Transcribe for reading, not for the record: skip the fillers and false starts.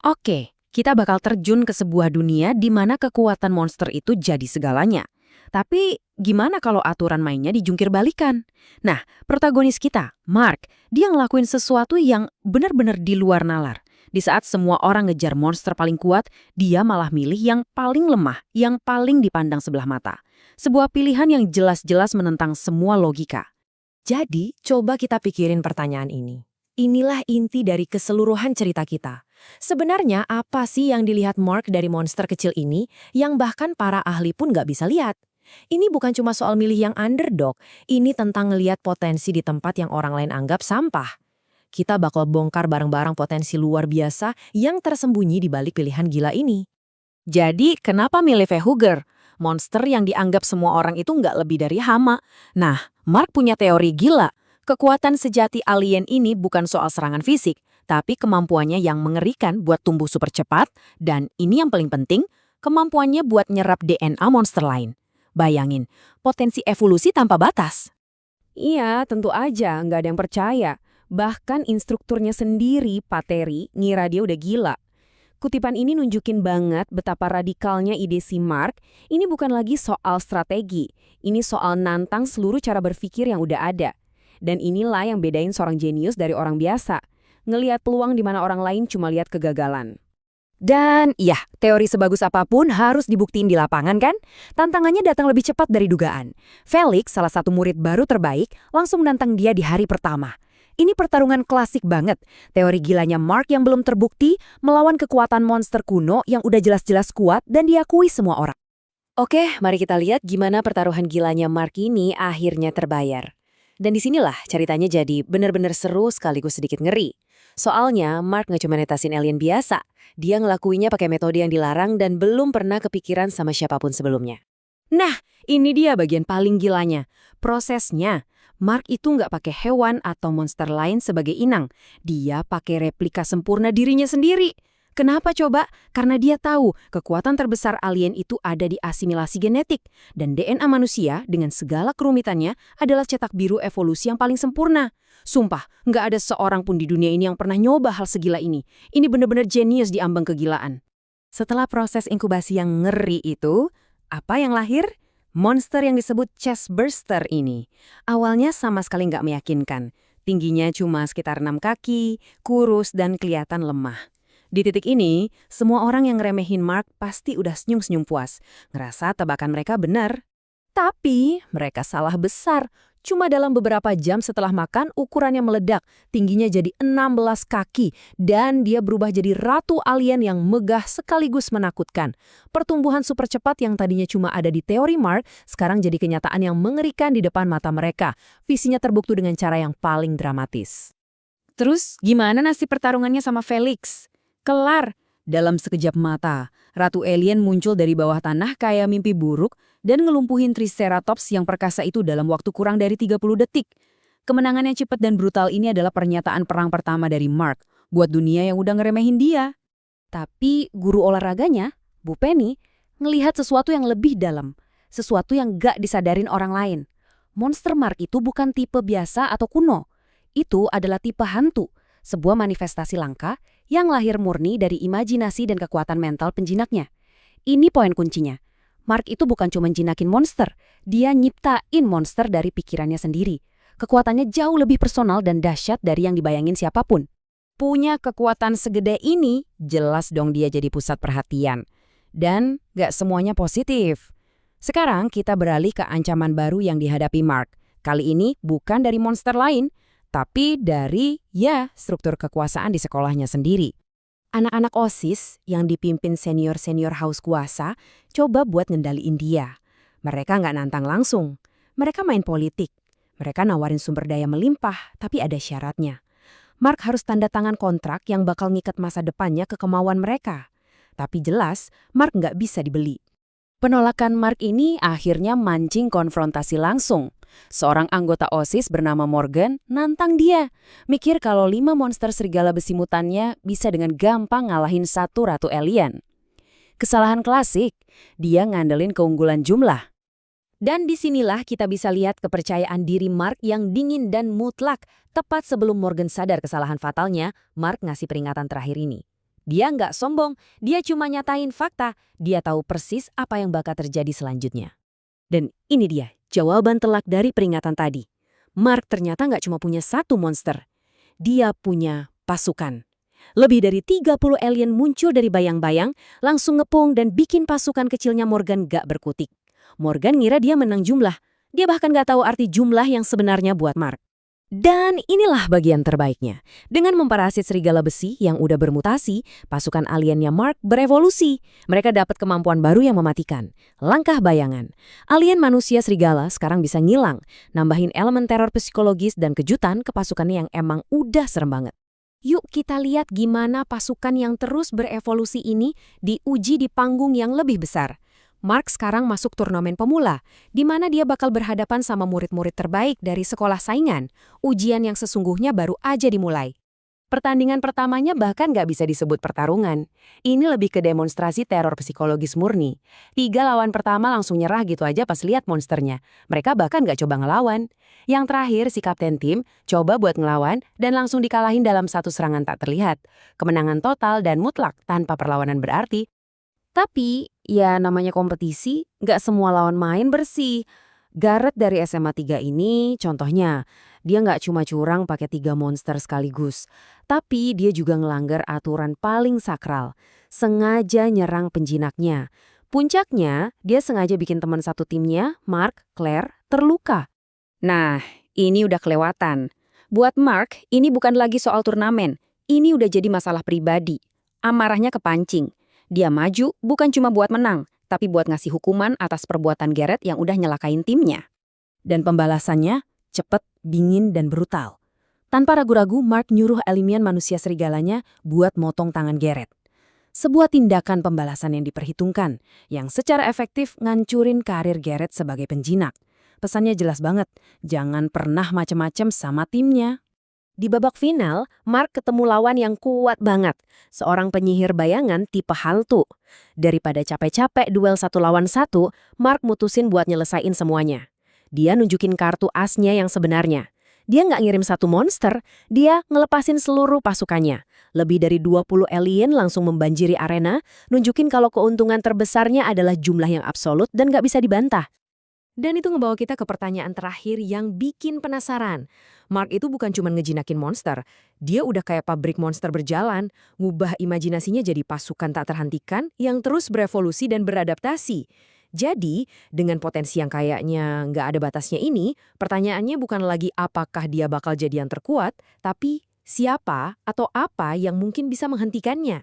Oke, kita bakal terjun ke sebuah dunia di mana kekuatan monster itu jadi segalanya. Tapi gimana kalau aturan mainnya dijungkir balikan? Nah, protagonis kita, Mark, dia ngelakuin sesuatu yang benar-benar di luar nalar. Di saat semua orang ngejar monster paling kuat, dia malah milih yang paling lemah, yang paling dipandang sebelah mata. Sebuah pilihan yang jelas-jelas menentang semua logika. Jadi, coba kita pikirin pertanyaan ini. Inilah inti dari keseluruhan cerita kita. Sebenarnya apa sih yang dilihat Mark dari monster kecil ini yang bahkan para ahli pun nggak bisa lihat? Ini bukan cuma soal milih yang underdog, ini tentang ngelihat potensi di tempat yang orang lain anggap sampah. Kita bakal bongkar bareng-bareng potensi luar biasa yang tersembunyi di balik pilihan gila ini. Jadi, kenapa milih Vehuger? Monster yang dianggap semua orang itu nggak lebih dari hama. Nah, Mark punya teori gila. Kekuatan sejati alien ini bukan soal serangan fisik, tapi kemampuannya yang mengerikan buat tumbuh super cepat, dan ini yang paling penting, kemampuannya buat nyerap DNA monster lain. Bayangin, potensi evolusi tanpa batas. Iya, tentu aja nggak ada yang percaya. Bahkan instrukturnya sendiri, Pateri, ngira dia udah gila. Kutipan ini nunjukin banget betapa radikalnya ide si Mark. Ini bukan lagi soal strategi, ini soal nantang seluruh cara berpikir yang udah ada. Dan inilah yang bedain seorang jenius dari orang biasa. Ngelihat peluang di mana orang lain cuma lihat kegagalan. Dan iya, teori sebagus apapun harus dibuktiin di lapangan kan? Tantangannya datang lebih cepat dari dugaan. Felix, salah satu murid baru terbaik, langsung menantang dia di hari pertama. Ini pertarungan klasik banget. Teori gilanya Mark yang belum terbukti melawan kekuatan monster kuno yang udah jelas-jelas kuat dan diakui semua orang. Oke, mari kita lihat gimana pertaruhan gilanya Mark ini akhirnya terbayar. Dan disinilah ceritanya jadi benar-benar seru sekaligus sedikit ngeri. Soalnya Mark nggak cuma netasin alien biasa, dia ngelakuinya pakai metode yang dilarang dan belum pernah kepikiran sama siapapun sebelumnya. Nah, ini dia bagian paling gilanya. Prosesnya, Mark itu nggak pakai hewan atau monster lain sebagai inang. Dia pakai replika sempurna dirinya sendiri. Kenapa coba? Karena dia tahu kekuatan terbesar alien itu ada di asimilasi genetik. Dan DNA manusia dengan segala kerumitannya adalah cetak biru evolusi yang paling sempurna. Sumpah, nggak ada seorang pun di dunia ini yang pernah nyoba hal segila ini. Ini benar-benar jenius di ambang kegilaan. Setelah proses inkubasi yang ngeri itu, apa yang lahir? Monster yang disebut chestburster ini. Awalnya sama sekali nggak meyakinkan. Tingginya cuma sekitar 6 kaki, kurus dan kelihatan lemah. Di titik ini, semua orang yang ngeremehin Mark pasti udah senyum-senyum puas. Ngerasa tebakan mereka benar. Tapi mereka salah besar. Cuma dalam beberapa jam setelah makan, ukurannya meledak. Tingginya jadi 16 kaki. Dan dia berubah jadi ratu alien yang megah sekaligus menakutkan. Pertumbuhan super cepat yang tadinya cuma ada di teori Mark, sekarang jadi kenyataan yang mengerikan di depan mata mereka. Visinya terbukti dengan cara yang paling dramatis. Terus, gimana nasib pertarungannya sama Felix? Kelar. Dalam sekejap mata, Ratu Alien muncul dari bawah tanah kayak mimpi buruk dan ngelumpuhin Triceratops yang perkasa itu dalam waktu kurang dari 30 detik. Kemenangan yang cepat dan brutal ini adalah pernyataan perang pertama dari Mark buat dunia yang udah ngeremehin dia. Tapi guru olahraganya, Bu Penny, ngelihat sesuatu yang lebih dalam. Sesuatu yang gak disadarin orang lain. Monster Mark itu bukan tipe biasa atau kuno. Itu adalah tipe hantu. Sebuah manifestasi langka yang lahir murni dari imajinasi dan kekuatan mental penjinaknya. Ini poin kuncinya. Mark itu bukan cuma jinakin monster, dia nyiptain monster dari pikirannya sendiri. Kekuatannya jauh lebih personal dan dahsyat dari yang dibayangin siapapun. Punya kekuatan segede ini, jelas dong dia jadi pusat perhatian. Dan gak semuanya positif. Sekarang kita beralih ke ancaman baru yang dihadapi Mark. Kali ini bukan dari monster lain, tapi dari, struktur kekuasaan di sekolahnya sendiri. Anak-anak OSIS yang dipimpin senior-senior haus kuasa coba buat ngendaliin dia. Mereka nggak nantang langsung. Mereka main politik. Mereka nawarin sumber daya melimpah, tapi ada syaratnya. Mark harus tanda tangan kontrak yang bakal ngikat masa depannya ke kemauan mereka. Tapi jelas, Mark nggak bisa dibeli. Penolakan Mark ini akhirnya mancing konfrontasi langsung. Seorang anggota OSIS bernama Morgan nantang dia. Mikir kalau 5 monster serigala besi mutannya bisa dengan gampang ngalahin satu ratu alien. Kesalahan klasik, dia ngandelin keunggulan jumlah. Dan disinilah kita bisa lihat kepercayaan diri Mark yang dingin dan mutlak. Tepat sebelum Morgan sadar kesalahan fatalnya, Mark ngasih peringatan terakhir ini. Dia nggak sombong, dia cuma nyatain fakta. Dia tahu persis apa yang bakal terjadi selanjutnya. Dan ini dia, jawaban telak dari peringatan tadi. Mark ternyata nggak cuma punya satu monster. Dia punya pasukan. Lebih dari 30 alien muncul dari bayang-bayang, langsung ngepung dan bikin pasukan kecilnya Morgan gak berkutik. Morgan ngira dia menang jumlah. Dia bahkan gak tahu arti jumlah yang sebenarnya buat Mark. Dan inilah bagian terbaiknya. Dengan memparasit serigala besi yang udah bermutasi, pasukan aliennya Mark berevolusi. Mereka dapat kemampuan baru yang mematikan. Langkah bayangan. Alien manusia serigala sekarang bisa ngilang, nambahin elemen teror psikologis dan kejutan ke pasukannya yang emang udah serem banget. Yuk kita lihat gimana pasukan yang terus berevolusi ini diuji di panggung yang lebih besar. Mark sekarang masuk turnamen pemula, di mana dia bakal berhadapan sama murid-murid terbaik dari sekolah saingan. Ujian yang sesungguhnya baru aja dimulai. Pertandingan pertamanya bahkan nggak bisa disebut pertarungan. Ini lebih ke demonstrasi teror psikologis murni. 3 lawan pertama langsung nyerah gitu aja pas lihat monsternya. Mereka bahkan nggak coba ngelawan. Yang terakhir si kapten tim coba buat ngelawan dan langsung dikalahin dalam satu serangan tak terlihat. Kemenangan total dan mutlak tanpa perlawanan berarti. Tapi, ya namanya kompetisi, nggak semua lawan main bersih. Gareth dari SMA 3 ini, contohnya, dia nggak cuma curang pakai 3 monster sekaligus. Tapi dia juga ngelanggar aturan paling sakral. Sengaja nyerang penjinaknya. Puncaknya, dia sengaja bikin teman satu timnya, Mark, Claire, terluka. Nah, ini udah kelewatan. Buat Mark, ini bukan lagi soal turnamen. Ini udah jadi masalah pribadi. Amarahnya kepancing. Dia maju bukan cuma buat menang, tapi buat ngasih hukuman atas perbuatan Gareth yang udah nyelakain timnya. Dan pembalasannya cepet, dingin, dan brutal. Tanpa ragu-ragu, Mark nyuruh alien manusia serigalanya buat motong tangan Gareth. Sebuah tindakan pembalasan yang diperhitungkan, yang secara efektif ngancurin karir Gareth sebagai penjinak. Pesannya jelas banget, jangan pernah macem-macem sama timnya. Di babak final, Mark ketemu lawan yang kuat banget. Seorang penyihir bayangan tipe hantu. Daripada capek-capek duel 1 lawan 1, Mark mutusin buat nyelesain semuanya. Dia nunjukin kartu asnya yang sebenarnya. Dia nggak ngirim 1 monster, dia ngelepasin seluruh pasukannya. Lebih dari 20 alien langsung membanjiri arena, nunjukin kalau keuntungan terbesarnya adalah jumlah yang absolut dan nggak bisa dibantah. Dan itu ngebawa kita ke pertanyaan terakhir yang bikin penasaran. Mark itu bukan cuma ngejinakin monster. Dia udah kayak pabrik monster berjalan, ngubah imajinasinya jadi pasukan tak terhentikan yang terus berevolusi dan beradaptasi. Jadi, dengan potensi yang kayaknya nggak ada batasnya ini, pertanyaannya bukan lagi apakah dia bakal jadi yang terkuat, tapi siapa atau apa yang mungkin bisa menghentikannya.